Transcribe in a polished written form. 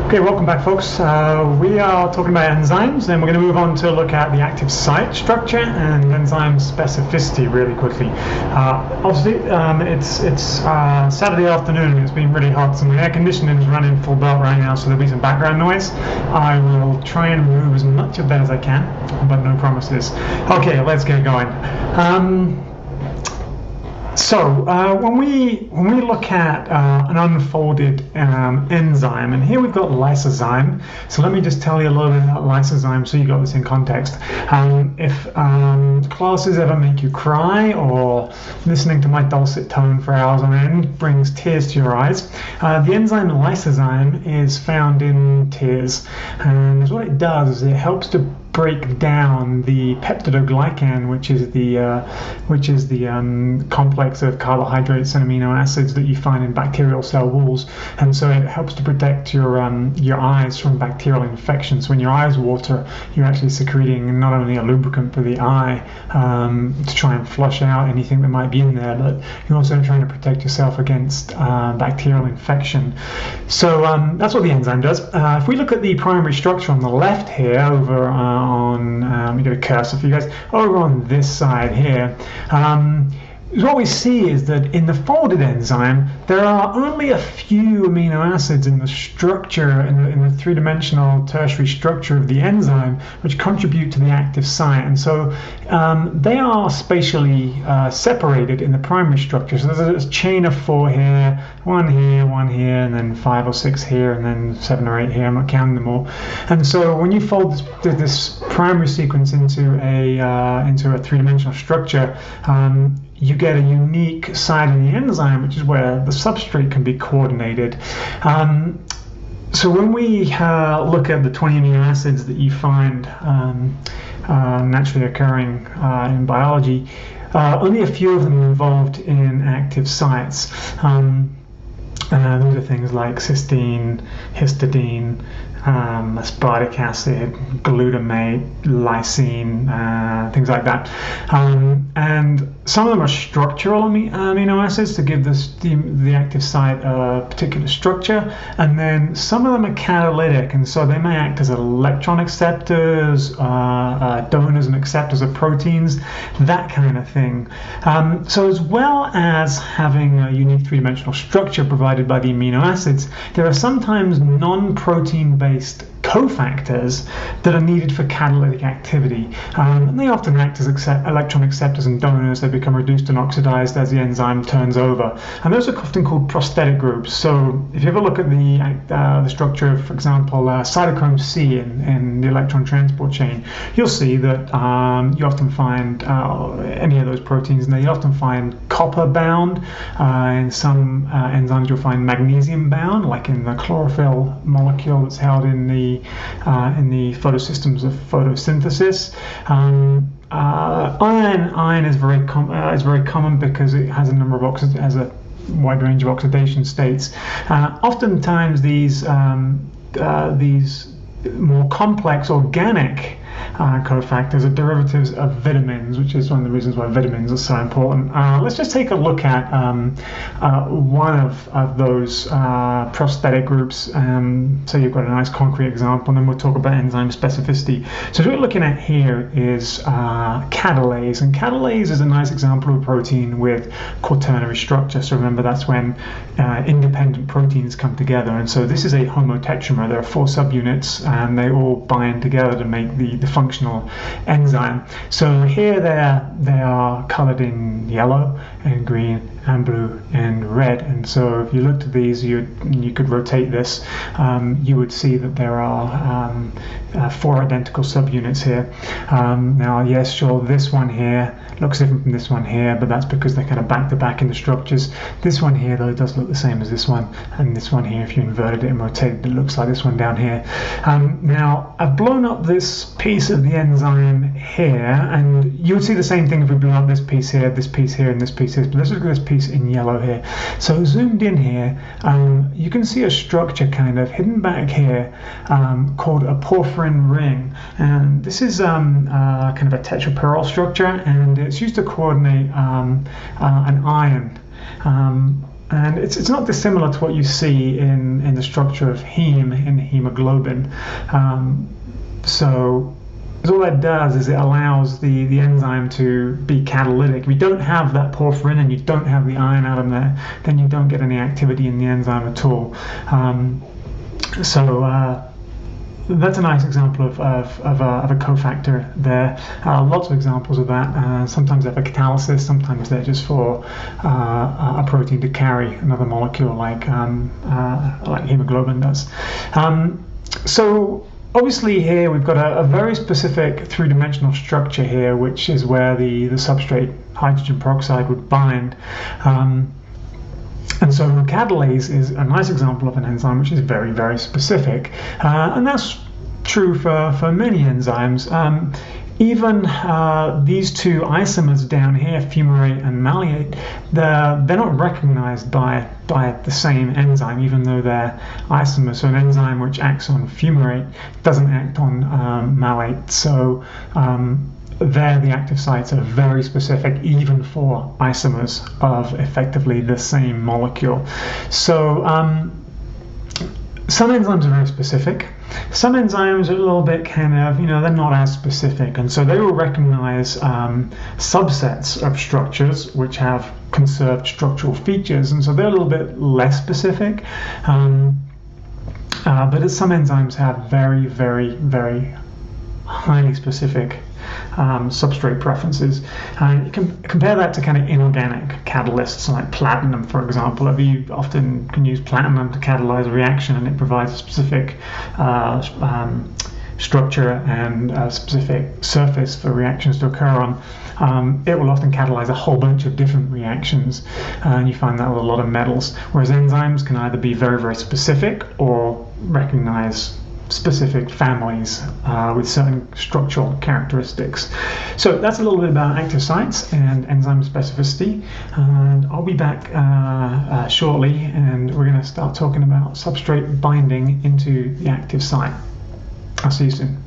Okay, welcome back, folks. We are talking about enzymes, and we're going to move on to look at the active site structure and enzyme specificity really quickly. Obviously, it's Saturday afternoon, and it's been really hot, so my air conditioning is running full belt right now, so there'll be some background noise. I will try and remove as much of that as I can, but no promises. Okay, let's get going. When we look at an unfolded enzyme, and here we've got lysozyme. So let me just tell you a little bit about lysozyme so you got this in context. If classes ever make you cry, or listening to my dulcet tone for hours on end brings tears to your eyes, the enzyme lysozyme is found in tears, and what it does is it helps to break down the peptidoglycan, which is the complex of carbohydrates and amino acids that you find in bacterial cell walls, and so it helps to protect your eyes from bacterial infections. So when your eyes water, you're actually secreting not only a lubricant for the eye to try and flush out anything that might be in there, but you're also trying to protect yourself against bacterial infection. So that's what the enzyme does. If we look at the primary structure on the left here, over let me get a cursor for you guys, over on this side here, what we see is that in the folded enzyme, there are only a few amino acids in the structure, in the three-dimensional tertiary structure of the enzyme, which contribute to the active site. And so they are spatially separated in the primary structure. So there's a chain of 4 here, one here, and then 5 or 6 here, and then 7 or 8 here. I'm not counting them all. And so when you fold this primary sequence into a three-dimensional structure, you get a unique site in the enzyme, which is where the substrate can be coordinated. So when we look at the 20 amino acids that you find naturally occurring in biology, only a few of them are involved in active sites. Those are things like cysteine, histidine, aspartic acid, glutamate, lysine, things like that. And some of them are structural amino acids to give the active site a particular structure, and then some of them are catalytic, and so they may act as electron acceptors, donors and acceptors of proteins, that kind of thing. So as well as having a unique three-dimensional structure provided by the amino acids, there are sometimes non-protein based cofactors that are needed for catalytic activity, and they often act as electron acceptors and donors. They become reduced and oxidized as the enzyme turns over, and those are often called prosthetic groups. So if you ever look at the structure of, for example, cytochrome C in the electron transport chain, you'll see that you often find any of those proteins, and they often find copper bound. In some enzymes you'll find magnesium bound, like in the chlorophyll molecule that's held in the photosystems of photosynthesis. Iron is very common because it has a number of has a wide range of oxidation states. Oftentimes these more complex organic cofactors are derivatives of vitamins, which is one of the reasons why vitamins are so important. Let's just take a look at one of those prosthetic groups. So you've got a nice concrete example, and then we'll talk about enzyme specificity. So what we're looking at here is catalase, and catalase is a nice example of a protein with quaternary structure. So remember, that's when independent proteins come together, and so this is a homotetramer. There are 4 subunits, and they all bind together to make the functional enzyme. So here they are colored in yellow and green and blue and red, and so if you looked at these, you could rotate this, you would see that there are 4 identical subunits here. Now, yes, sure, this one here looks different from this one here, but that's because they're kind of back to back in the structures. This one here, though, does look the same as this one, and this one here, if you inverted it and rotated it, looks like this one down here. Now, I've blown up this piece of the enzyme here, and you would see the same thing if we blew up this piece here, and this piece here, but let's look at this piece in yellow here. So zoomed in here, you can see a structure kind of hidden back here called a porphyrin ring, and this is kind of a tetrapyrrole structure, and it's used to coordinate an ion. And it's not dissimilar to what you see in the structure of heme in hemoglobin. So all that does is it allows the enzyme to be catalytic. If you don't have that porphyrin and you don't have the iron atom there, then you don't get any activity in the enzyme at all. That's a nice example of a cofactor there. Lots of examples of that. Sometimes they're for catalysis, sometimes they're just for a protein to carry another molecule like hemoglobin does. So obviously here we've got a very specific three-dimensional structure here, which is where the substrate hydrogen peroxide would bind. And so catalase is a nice example of an enzyme which is very, very specific. And that's true for many enzymes. Even these two isomers down here, fumarate and malate, they're not recognized by the same enzyme, even though they're isomers. So an enzyme which acts on fumarate doesn't act on malate. So there, the active sites are very specific, even for isomers of effectively the same molecule. So some enzymes are very specific. Some enzymes are a little bit kind of, they're not as specific. And so they will recognize subsets of structures which have conserved structural features. And so they're a little bit less specific. But some enzymes have very, very, very highly specific substrate preferences. You can compare that to kind of inorganic catalysts like platinum, for example. You often can use platinum to catalyze a reaction, and it provides a specific structure and a specific surface for reactions to occur on. It will often catalyze a whole bunch of different reactions, and you find that with a lot of metals, whereas enzymes can either be very, very specific or recognize specific families with certain structural characteristics. So that's a little bit about active sites and enzyme specificity, and I'll be back shortly, and we're going to start talking about substrate binding into the active site. I'll see you soon.